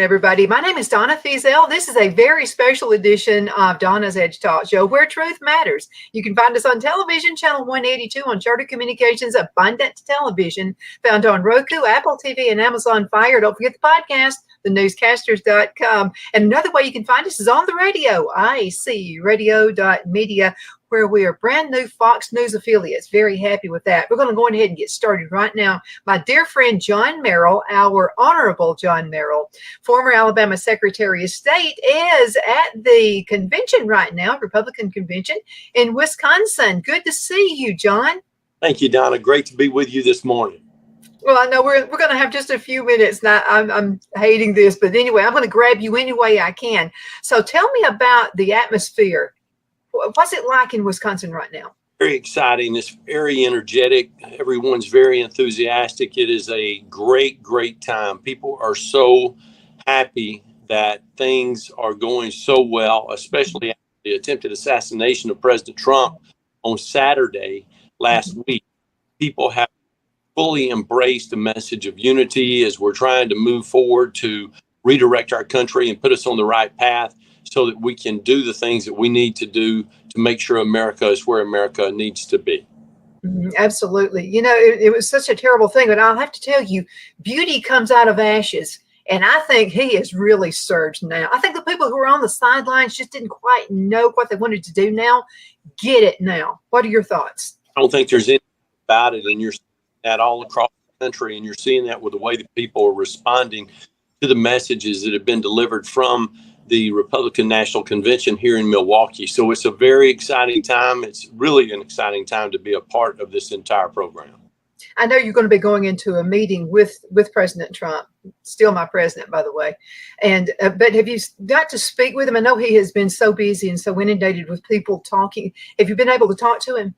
everybody. My name is Donna Feazell. This is a very special edition of Donna's Edge Talk Show, where truth matters. You can find us on television, channel 182 on Charter Communications Abundant Television, found on Roku, Apple TV, and Amazon Fire. Don't forget the podcast, thenewscasters.com. And another way you can find us is on the radio, iacradio.media, where we are brand new Fox News affiliates. Very happy with that. We're going to go ahead and get started right now. My dear friend John Merrill, our Honorable John Merrill, former Alabama Secretary of State, is at the convention right now, Republican convention in Wisconsin. Good to see you, John. Thank you, Donna. Great to be with you this morning. Well, I know we're going to have just a few minutes. Now, I'm hating this, but anyway, I'm going to grab you any way I can. So tell me about the atmosphere. What's it like in Wisconsin right now? Very exciting. It's very energetic. Everyone's very enthusiastic. It is a great, great time. People are so happy that things are going so well, especially after the attempted assassination of President Trump on Saturday last week. People have fully embraced the message of unity as we're trying to move forward to redirect our country and put us on the right path, so that we can do the things that we need to do to make sure America is where America needs to be. Absolutely. You know, it was such a terrible thing, but I'll have to tell you, beauty comes out of ashes. And I think he has really surged now. I think the people who were on the sidelines just didn't quite know what they wanted to do now. Get it now. What are your thoughts? I don't think there's anything about it. And you're seeing that all across the country. And you're seeing that with the way that people are responding to the messages that have been delivered from the Republican National Convention here in Milwaukee. So it's a very exciting time. It's really an exciting time to be a part of this entire program. I know you're going to be going into a meeting with President Trump, still my president, by the way. And but have you got to speak with him? I know he has been so busy and so inundated with people talking. Have you been able to talk to him?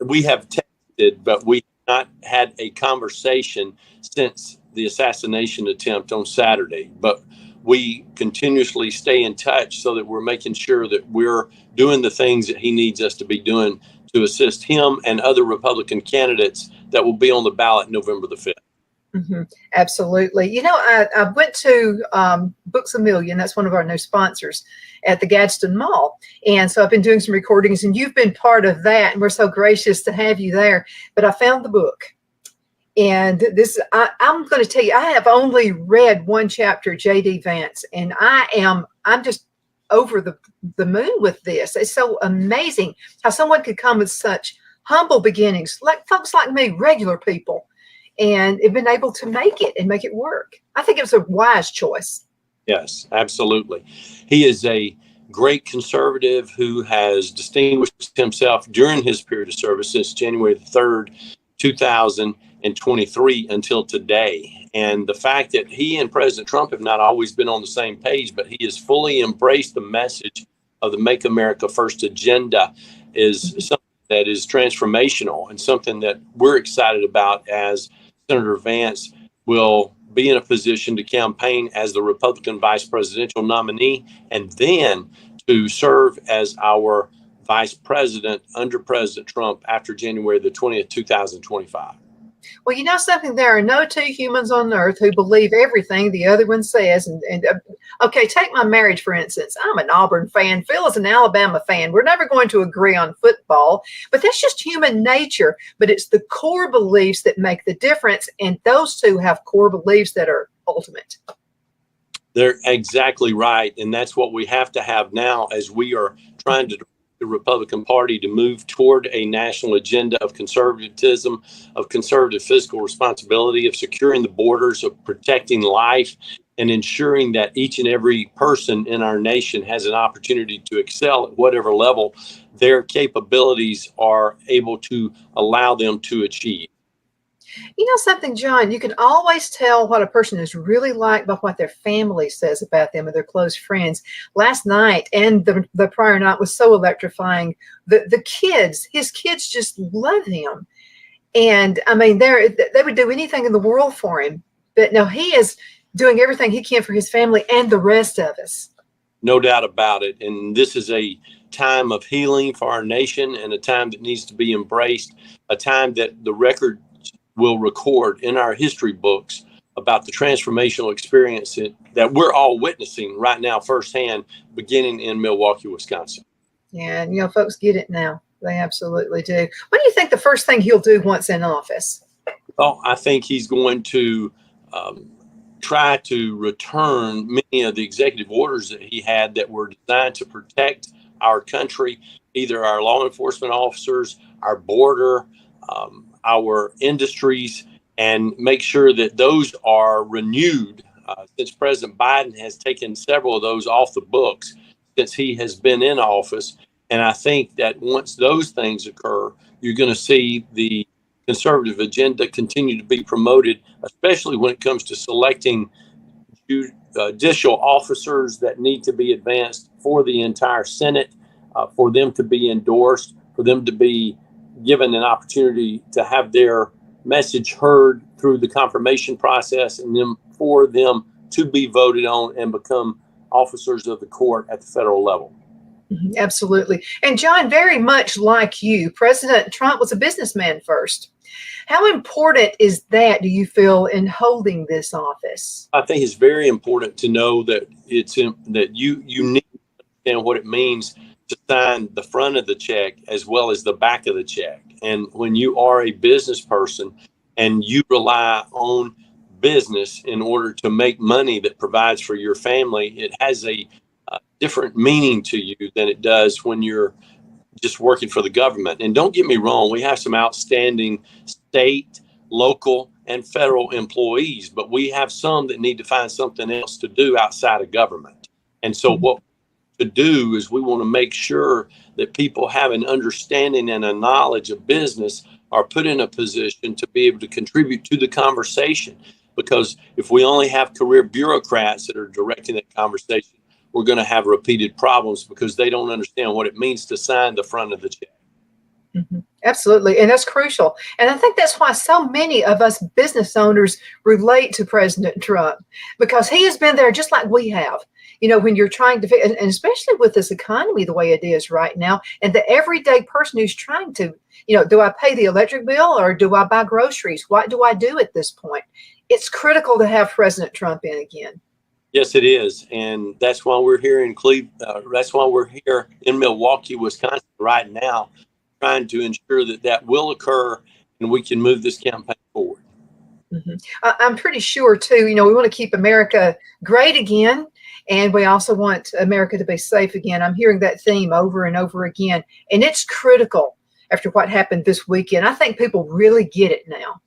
We have texted, but we have not had a conversation since the assassination attempt on Saturday. But we continuously stay in touch so that we're making sure that we're doing the things that he needs us to be doing to assist him and other Republican candidates that will be on the ballot November the 5th. Absolutely. You know, I went to Books A Million. That's one of our new sponsors at the Gadsden Mall. And so I've been doing some recordings, and you've been part of that. And we're so gracious to have you there. But I found the book. And this, I'm going to tell you, I have only read one chapter, J.D. Vance, and I'm just over the moon with this. It's so amazing how someone could come with such humble beginnings, like folks like me, regular people, and have been able to make it and make it work. I think it was a wise choice. Yes, absolutely. He is a great conservative who has distinguished himself during his period of service since January the 3rd, 2023 until today. And the fact that he and President Trump have not always been on the same page, but he has fully embraced the message of the Make America First agenda is something that is transformational and something that we're excited about, as Senator Vance will be in a position to campaign as the Republican vice presidential nominee and then to serve as our vice president under President Trump after January the 20th, 2025. Well, you know something, there are no two humans on earth who believe everything the other one says. Okay, take my marriage, for instance. I'm an Auburn fan. Phil is an Alabama fan. We're never going to agree on football, but that's just human nature. But it's the core beliefs that make the difference, and those two have core beliefs that are ultimate. They're exactly right, and that's what we have to have now as we are trying to the Republican Party to move toward a national agenda of conservatism, of conservative fiscal responsibility, of securing the borders, of protecting life, and ensuring that each and every person in our nation has an opportunity to excel at whatever level their capabilities are able to allow them to achieve. You know something, John, you can always tell what a person is really like by what their family says about them or their close friends. Last night and the prior night was so electrifying. The kids, his kids just love him. And I mean, they would do anything in the world for him. But no, he is doing everything he can for his family and the rest of us. No doubt about it. And this is a time of healing for our nation and a time that needs to be embraced, a time that the record will record in our history books about the transformational experience that we're all witnessing right now firsthand, beginning in Milwaukee, Wisconsin. Yeah, and folks get it now. They absolutely do. What do you think the first thing he'll do once in office? Well, I think he's going to try to return many of the executive orders that he had that were designed to protect our country, either our law enforcement officers, our border, our industries, and make sure that those are renewed, since President Biden has taken several of those off the books since he has been in office. And I think that once those things occur, you're going to see the conservative agenda continue to be promoted, especially when it comes to selecting judicial officers that need to be advanced for the entire Senate, for them to be endorsed, for them to be given an opportunity to have their message heard through the confirmation process, and then for them to be voted on and become officers of the court at the federal level. Absolutely. And John, very much like you, President Trump was a businessman first. How important is that, do you feel, in holding this office? I think it's very important to know that that you need to understand what it means to sign the front of the check as well as the back of the check. And when you are a business person and you rely on business in order to make money that provides for your family, it has a different meaning to you than it does when you're just working for the government. And don't get me wrong, we have some outstanding state, local, and federal employees, but we have some that need to find something else to do outside of government. And so what to do is we want to make sure that people have an understanding and a knowledge of business, are put in a position to be able to contribute to the conversation. Because if we only have career bureaucrats that are directing that conversation, we're going to have repeated problems because they don't understand what it means to sign the front of the check. Absolutely. And that's crucial. And I think that's why so many of us business owners relate to President Trump, because he has been there just like we have. When you're trying to, and especially with this economy the way it is right now, and the everyday person who's trying to, do I pay the electric bill or do I buy groceries? What do I do at this point? It's critical to have President Trump in again. Yes, it is. And that's why we're here in Cleveland. That's why we're here in Milwaukee, Wisconsin right now, trying to ensure that will occur and we can move this campaign forward. I'm pretty sure, too, we want to keep America great again. And we also want America to be safe again. I'm hearing that theme over and over again. And it's critical after what happened this weekend. I think people really get it now.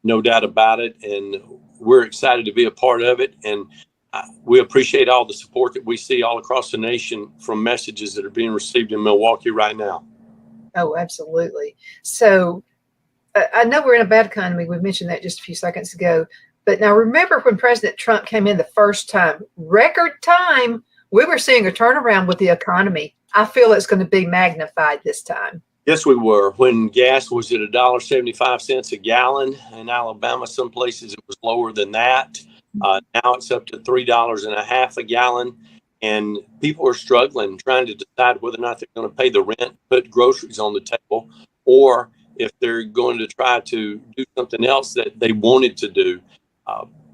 No doubt about it. And we're excited to be a part of it. And we appreciate all the support that we see all across the nation from messages that are being received in Milwaukee right now. Oh, absolutely. So I know we're in a bad economy. We mentioned that just a few seconds ago. But now remember when President Trump came in the first time, record time, we were seeing a turnaround with the economy. I feel it's going to be magnified this time. Yes, we were. When gas was at $1.75 a gallon in Alabama, some places it was lower than that. Now it's up to $3.50 a gallon, and people are struggling, trying to decide whether or not they're going to pay the rent, put groceries on the table, or if they're going to try to do something else that they wanted to do.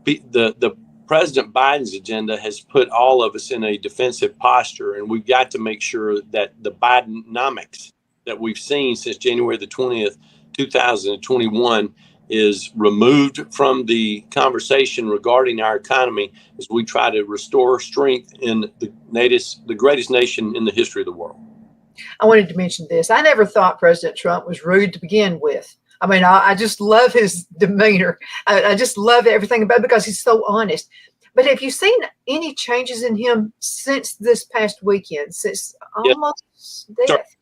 The President Biden's agenda has put all of us in a defensive posture, and we've got to make sure that the Bidenomics that we've seen since January the 20th, 2021 is removed from the conversation regarding our economy as we try to restore strength in the greatest nation in the history of the world. I wanted to mention this. I never thought President Trump was rude to begin with. I mean, I just love his demeanor. I just love everything about it because he's so honest. But have you seen any changes in him since this past weekend, since almost death?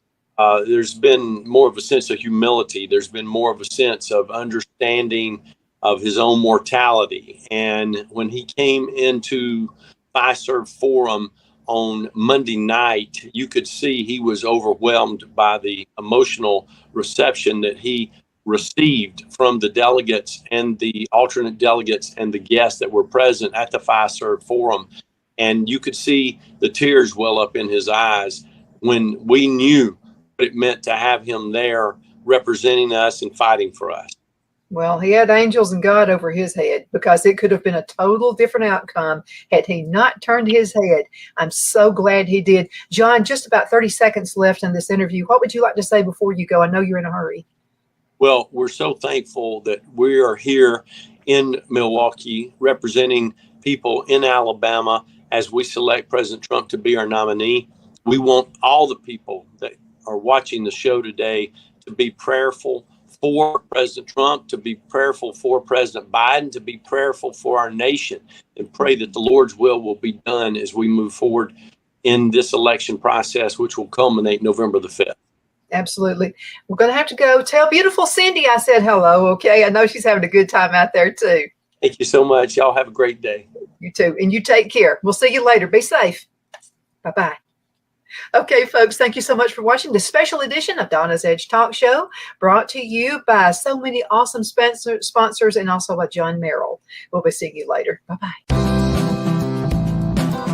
There's been more of a sense of humility. There's been more of a sense of understanding of his own mortality. And when he came into Fiserv Forum on Monday night, you could see he was overwhelmed by the emotional reception that he received from the delegates and the alternate delegates and the guests that were present at the Fiserv Forum. And you could see the tears well up in his eyes when we knew what it meant to have him there representing us and fighting for us. Well, he had angels and God over his head, because it could have been a total different outcome had he not turned his head. I'm so glad he did. John, just about 30 seconds left in this interview. What would you like to say before you go? I know you're in a hurry. Well, we're so thankful that we are here in Milwaukee representing people in Alabama as we select President Trump to be our nominee. We want all the people that are watching the show today to be prayerful for President Trump, to be prayerful for President Biden, to be prayerful for our nation, and pray that the Lord's will be done as we move forward in this election process, which will culminate November the 5th. Absolutely. We're going to have to go tell beautiful Cindy I said hello, okay? I know she's having a good time out there, too. Thank you so much. Y'all have a great day. You too. And you take care. We'll see you later. Be safe. Bye-bye. Okay, folks, thank you so much for watching this special edition of Donna's Edge Talk Show, brought to you by so many awesome sponsors and also by John Merrill. We'll be seeing you later. Bye-bye.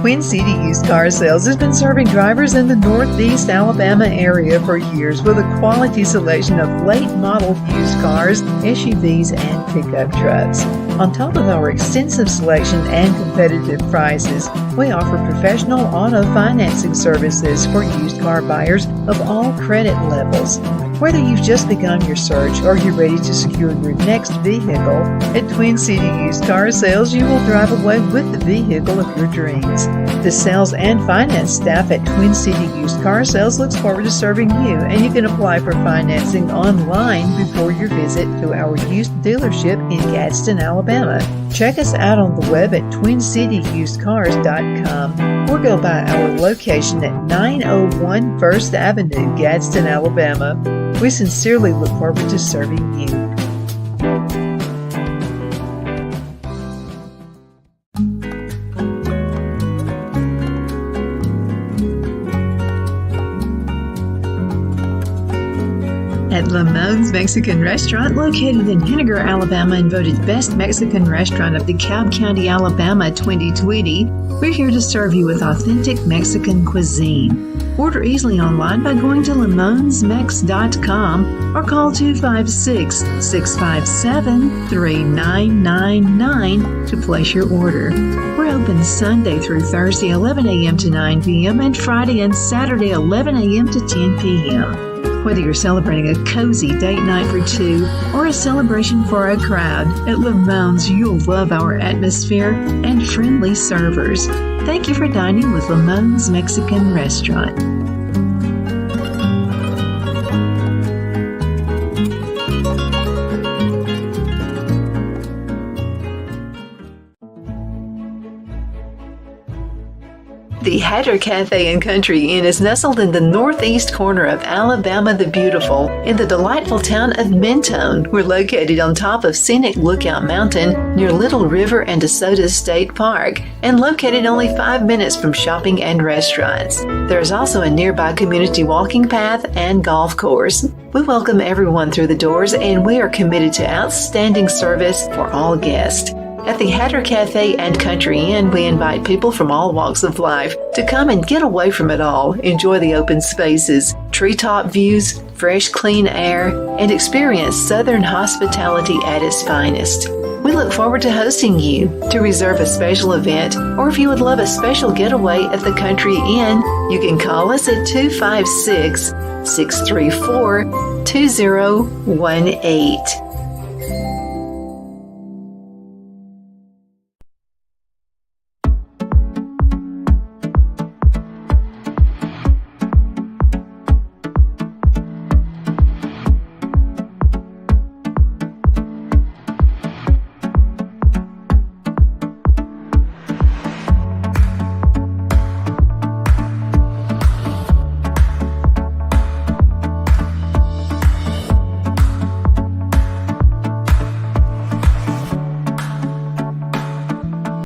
Twin City Used Car Sales has been serving drivers in the Northeast Alabama area for years with a quality selection of late model used cars, SUVs, and pickup trucks. On top of our extensive selection and competitive prices, we offer professional auto financing services for used car buyers of all credit levels. Whether you've just begun your search or you're ready to secure your next vehicle, at Twin City Used Car Sales, you will drive away with the vehicle of your dreams. The sales and finance staff at Twin City Used Car Sales looks forward to serving you, and you can apply for financing online before your visit to our used dealership in Gadsden, Alabama. Check us out on the web at twincityusedcars.com or go by our location at 901 First Avenue, Gadsden, Alabama. We sincerely look forward to serving you. At Lamone's Mexican Restaurant, located in Henniger, Alabama, and voted Best Mexican Restaurant of DeKalb County, Alabama 2020, we're here to serve you with authentic Mexican cuisine. Order easily online by going to lamonsmex.com or call 256-657-3999 to place your order. We're open Sunday through Thursday 11 a.m. to 9 p.m. and Friday and Saturday 11 a.m. to 10 p.m. Whether you're celebrating a cozy date night for two or a celebration for a crowd, at Lamone's you'll love our atmosphere and friendly servers. Thank you for dining with Lamone's Mexican Restaurant. The Hatter Cafe and Country Inn is nestled in the northeast corner of Alabama the Beautiful in the delightful town of Mentone. We're located on top of scenic Lookout Mountain near Little River and DeSoto State Park and located only 5 minutes from shopping and restaurants. There is also a nearby community walking path and golf course. We welcome everyone through the doors, and we are committed to outstanding service for all guests. At the Hatter Cafe and Country Inn, we invite people from all walks of life to come and get away from it all, enjoy the open spaces, treetop views, fresh, clean air, and experience Southern hospitality at its finest. We look forward to hosting you. To reserve a special event, or if you would love a special getaway at the Country Inn, you can call us at 256-634-2018.